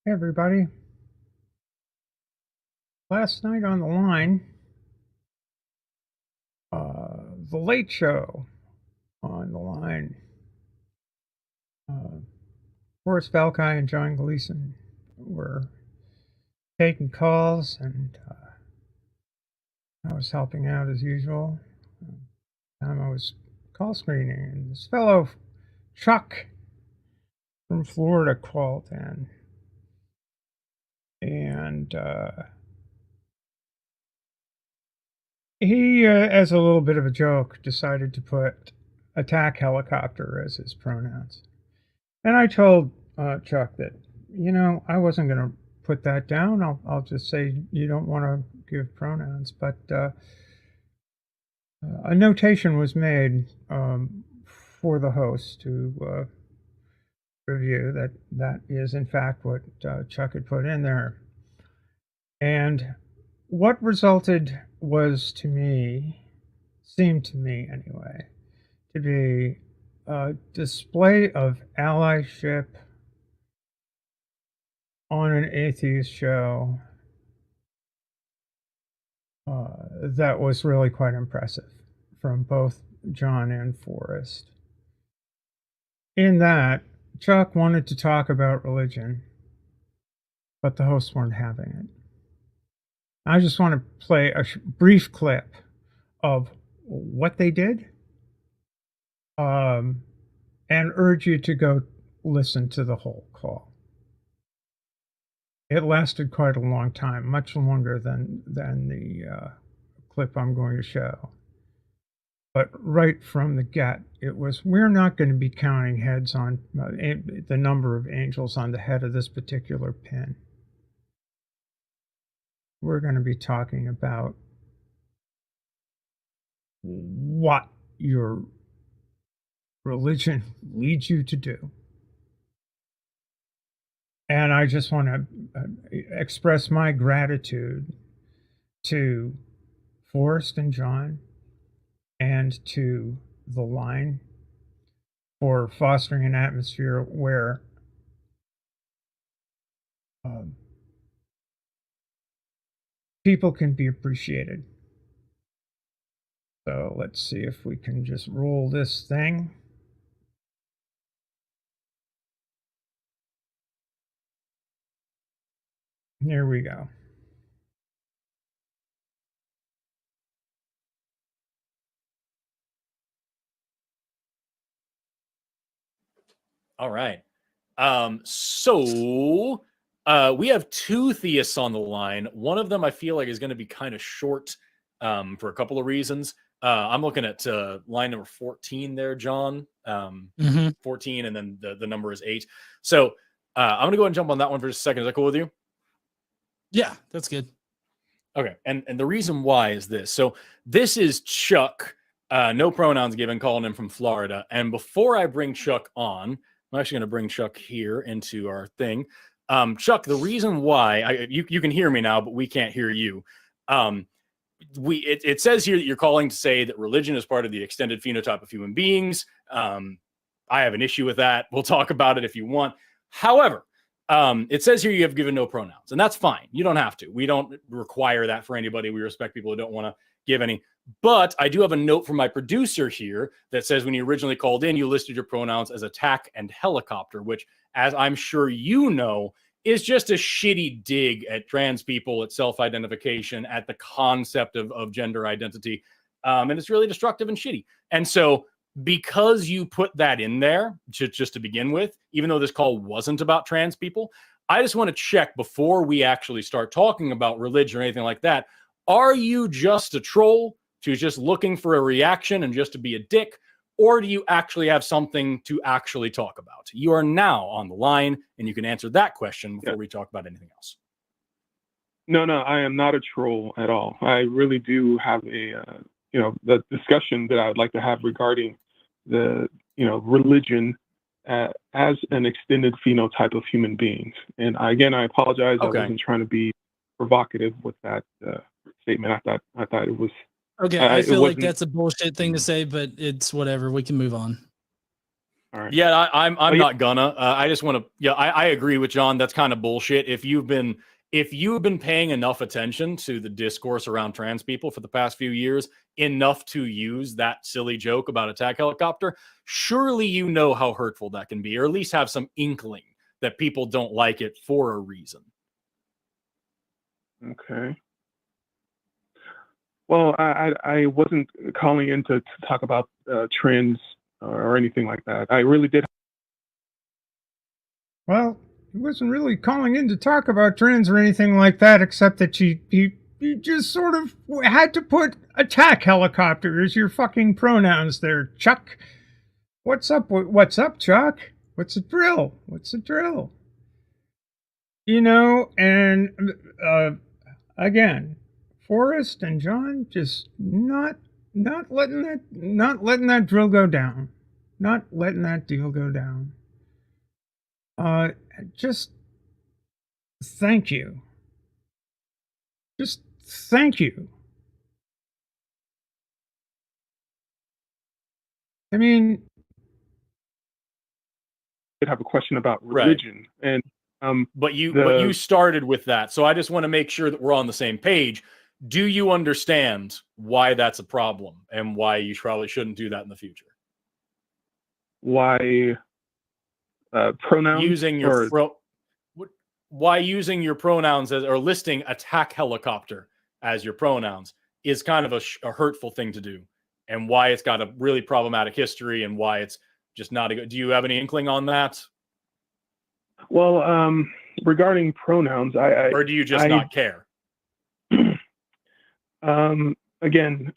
Hey everybody. Last night on the line, the Late Show on the line. Forrest, Valkai, and John Gleason were taking calls, and I was helping out as usual. I was call screening, and this fellow Chuck from Florida called in, and he, as a little bit of a joke, decided to put attack helicopter as his pronouns. And I told Chuck that, I wasn't going to put that down. I'll just say you don't want to give pronouns. But a notation was made for the host to review that is, in fact, what Chuck had put in there. And what resulted was, seemed to me anyway, to be a display of allyship on an atheist show that was really quite impressive from both John and Forrest. In that, Chuck wanted to talk about religion, but the hosts weren't having it. I just want to play a brief clip of what they did and urge you to go listen to the whole call. It lasted quite a long time, much longer than the clip I'm going to show. But right from the get, it was, we're not going to be counting heads on the number of angels on the head of this particular pin. We're going to be talking about what your religion leads you to do. And I just want to express my gratitude to Forrest and John and to the line for fostering an atmosphere where people can be appreciated. So let's see if we can just roll this thing. Here we go. All right. So we have two theists on the line. One of them I feel like is going to be kind of short for a couple of reasons. I'm looking at line number 14 there, John. 14, and then the number is 8. So I'm going to go ahead and jump on that one for just a second. Is that cool with you? Yeah, that's good. Okay. And the reason why is this. So this is Chuck, no pronouns given, calling in from Florida. And before I bring Chuck on, I'm actually going to bring Chuck here into our thing. Chuck, the reason why you can hear me now, but we can't hear you. It says here that you're calling to say that religion is part of the extended phenotype of human beings. I have an issue with that. We'll talk about it if you want. However, it says here you have given no pronouns, and that's fine. You don't have to. We don't require that for anybody. We respect people who don't want to give any. But I do have a note from my producer here that says when you originally called in, you listed your pronouns as attack and helicopter, which, as I'm sure you know, is just a shitty dig at trans people, at self-identification, at the concept of gender identity. And it's really destructive and shitty. And so because you put that in there, just to begin with, even though this call wasn't about trans people, I just want to check before we actually start talking about religion or anything like that. Are you just a troll who's just looking for a reaction and just to be a dick? Or do you actually have something to actually talk about? You are now on the line, and you can answer that question before we talk about anything else. No, I am not a troll at all. I really do have the discussion that I would like to have regarding the, religion as an extended phenotype of human beings. And again, I apologize. Okay. I wasn't trying to be provocative with that statement. I thought it was. Okay, I feel like that's a bullshit thing to say, but it's whatever. We can move on. All right. Yeah, I'm yeah. not gonna. I just want to. Yeah, I agree with John. That's kind of bullshit. If you've been paying enough attention to the discourse around trans people for the past few years, enough to use that silly joke about attack helicopter, surely you know how hurtful that can be, or at least have some inkling that people don't like it for a reason. Okay. Well, I wasn't calling in to talk about trends or anything like that. I really did. Well, he wasn't really calling in to talk about trans or anything like that, except that you just sort of had to put attack helicopter as your fucking pronouns there, Chuck. What's up? What's up, Chuck? What's the drill? What's the drill? You know, and again, Forrest and John just not letting that drill go down. Not letting that deal go down. Just thank you. Just thank you. I mean, Did have a question about religion, and but you started with that, so I just want to make sure that we're on the same page. Do you understand why that's a problem and why you probably shouldn't do that in the future? Why pronouns using your why using your pronouns as, or listing attack helicopter as your pronouns is kind of a hurtful thing to do, and why it's got a really problematic history, and why it's just not a good. Do you have any inkling on that? Well, regarding pronouns, or do you just not care? Again,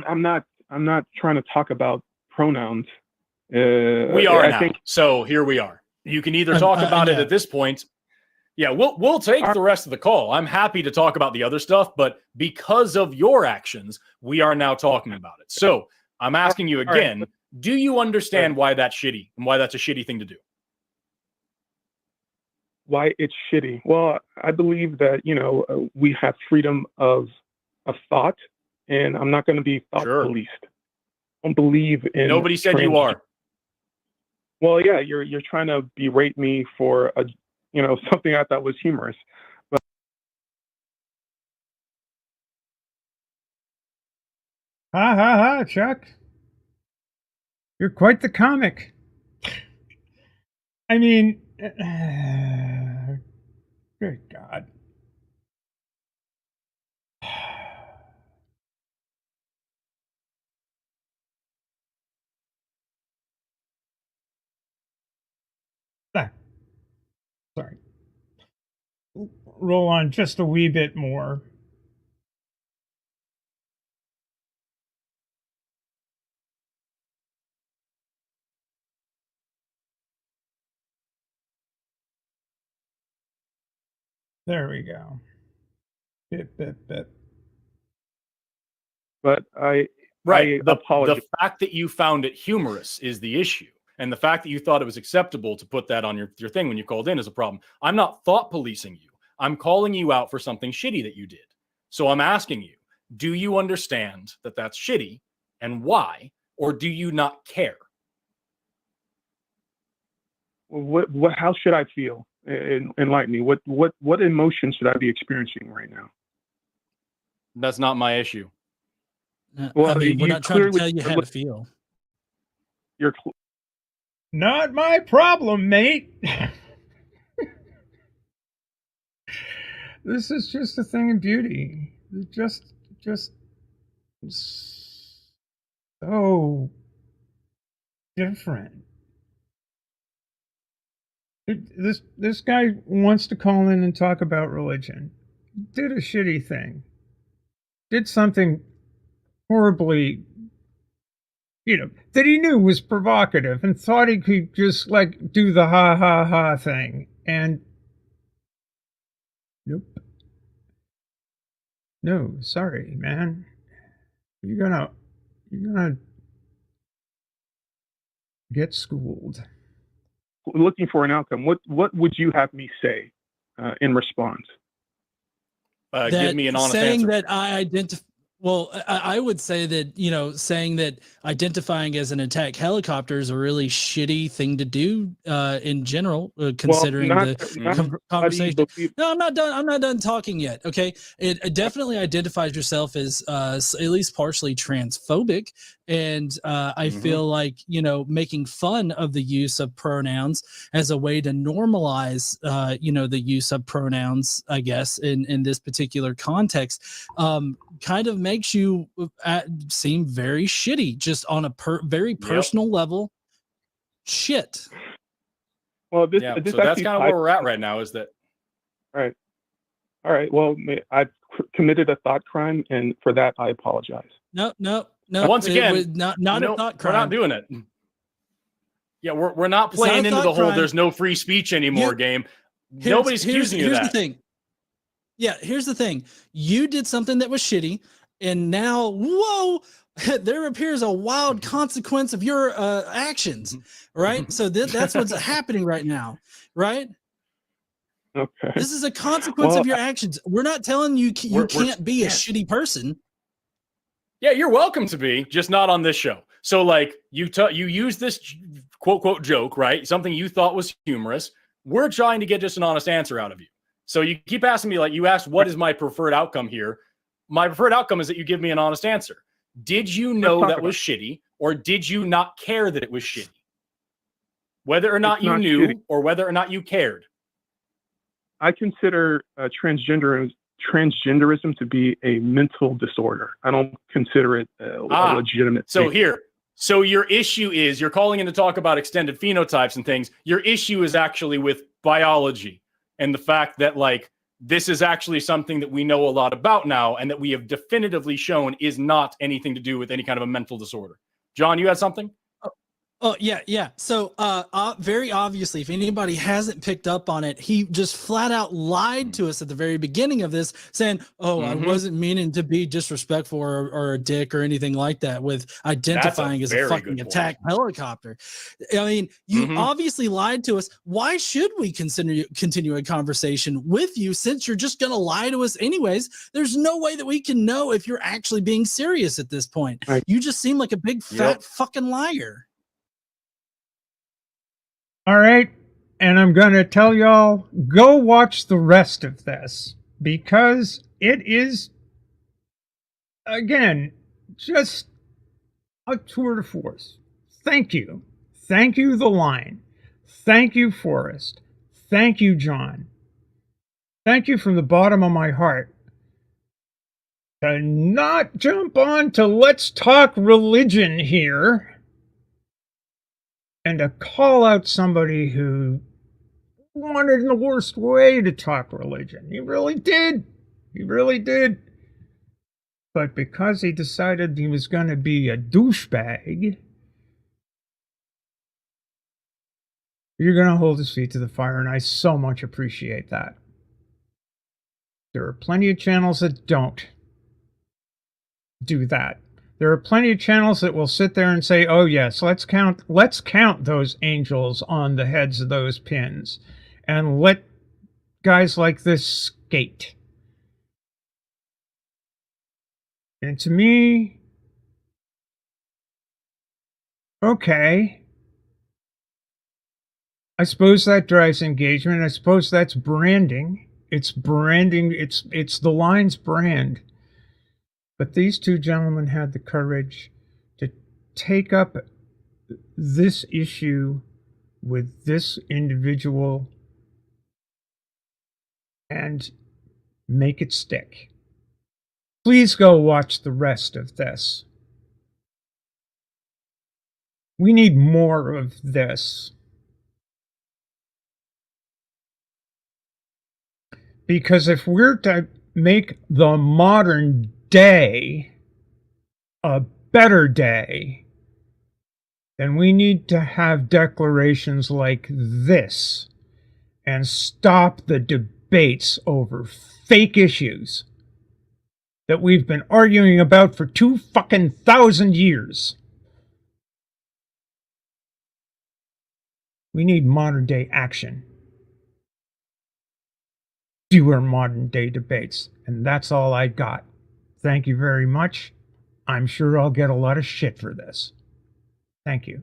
I'm not trying to talk about pronouns. We are now. So here we are. You can either talk about it at this point. Yeah, we'll take the rest of the call. I'm happy to talk about the other stuff, but because of your actions, we are now talking about it. So I'm asking you again, do you understand why that's shitty and why that's a shitty thing to do? Why it's shitty? Well, I believe that, we have freedom of thought, and I'm not going to be thought policed. I don't believe in. Nobody said you are. Well, yeah, you're trying to berate me for something I thought was humorous. But ha ha ha, Chuck. You're quite the comic. I mean, good God. Sorry. Roll on just a wee bit more. There we go. Bip, bip, bip. But I apologize. The fact that you found it humorous is the issue. And the fact that you thought it was acceptable to put that on your thing when you called in is a problem. I'm not thought policing you. I'm calling you out for something shitty that you did. So I'm asking you, do you understand that that's shitty and why, or do you not care? What how should I feel? Enlighten me. What emotion should I be experiencing right now? That's not my issue. Well, I mean, we're not trying to tell you how to feel. You're not my problem, mate. This is just a thing of beauty. Just so different. This guy wants to call in and talk about religion. Did a shitty thing. Did something horribly, that he knew was provocative, and thought he could just do the ha ha ha thing. And nope. No, sorry, man. You're gonna get schooled. Looking for an outcome. What would you have me say in response? Give me an honest saying answer. that I identify. Well, I would say that, you know, saying that identifying as an attack helicopter is a really shitty thing to do in general, considering well, the conversation. No, I'm not done. I'm not done talking yet. Okay. It definitely identifies yourself as at least partially transphobic. And I feel like, you know, making fun of the use of pronouns as a way to normalize, you know, the use of pronouns, I guess, in this particular context, kind of makes you seem very shitty, just on a very personal level. Shit. Well, this so this that's kind of where we're at right now. Is that all right? Well, I've committed a thought crime, and for that, I apologize. No. Once again, not no, a thought crime. We're not doing it. Yeah, we're not playing into the whole "there's no free speech anymore" game. Nobody's accusing you of that. Here's the thing. Yeah, here's the thing. You did something that was shitty, and now, whoa, there appears a wild consequence of your actions, right? So that's what's happening right now, right? Okay. This is a consequence of your actions. We're not telling you you can't be a shitty person. Yeah, you're welcome to be, just not on this show. So, like, you use this quote quote joke, right? Something you thought was humorous. We're trying to get just an honest answer out of you. So you keep asking me, like, you asked, what is my preferred outcome here? My preferred outcome is that you give me an honest answer. Did you know that was shitty, or did you not care that it was shitty? Whether or not you knew, or whether or not you cared. I consider transgenderism to be a mental disorder. I don't consider it a legitimate thing. So your issue is, you're calling in to talk about extended phenotypes and things. Your issue is actually with biology and the fact that, like, this is actually something that we know a lot about now and that we have definitively shown is not anything to do with any kind of a mental disorder. John, you had something? Oh, yeah. So very obviously, if anybody hasn't picked up on it, he just flat out lied to us at the very beginning of this, saying, oh, I wasn't meaning to be disrespectful or a dick or anything like that with identifying as a fucking attack helicopter. I mean, you obviously lied to us. Why should we continue a conversation with you, since you're just going to lie to us anyways? There's no way that we can know if you're actually being serious at this point. Right. You just seem like a big fat fucking liar. All right, and I'm going to tell y'all, go watch the rest of this, because it is, again, just a tour de force. Thank you. Thank you, The Line. Thank you, Forrest. Thank you, John. Thank you from the bottom of my heart. To not jump on to Let's Talk Religion here, and to call out somebody who wanted in the worst way to talk religion. He really did. He really did. But because he decided he was going to be a douchebag, you're going to hold his feet to the fire, and I so much appreciate that. There are plenty of channels that don't do that. There are plenty of channels that will sit there and say, oh yes, let's count those angels on the heads of those pins and let guys like this skate. And to me, okay, I suppose that drives engagement. I suppose that's branding. It's branding. It's The Line's brand. But these two gentlemen had the courage to take up this issue with this individual and make it stick. Please go watch the rest of this. We need more of this. Because if we're to make the modern day a better day, then we need to have declarations like this and stop the debates over fake issues that we've been arguing about for 2,000 years. We need modern day action. Fewer modern day debates. And that's all I got. Thank you very much. I'm sure I'll get a lot of shit for this. Thank you.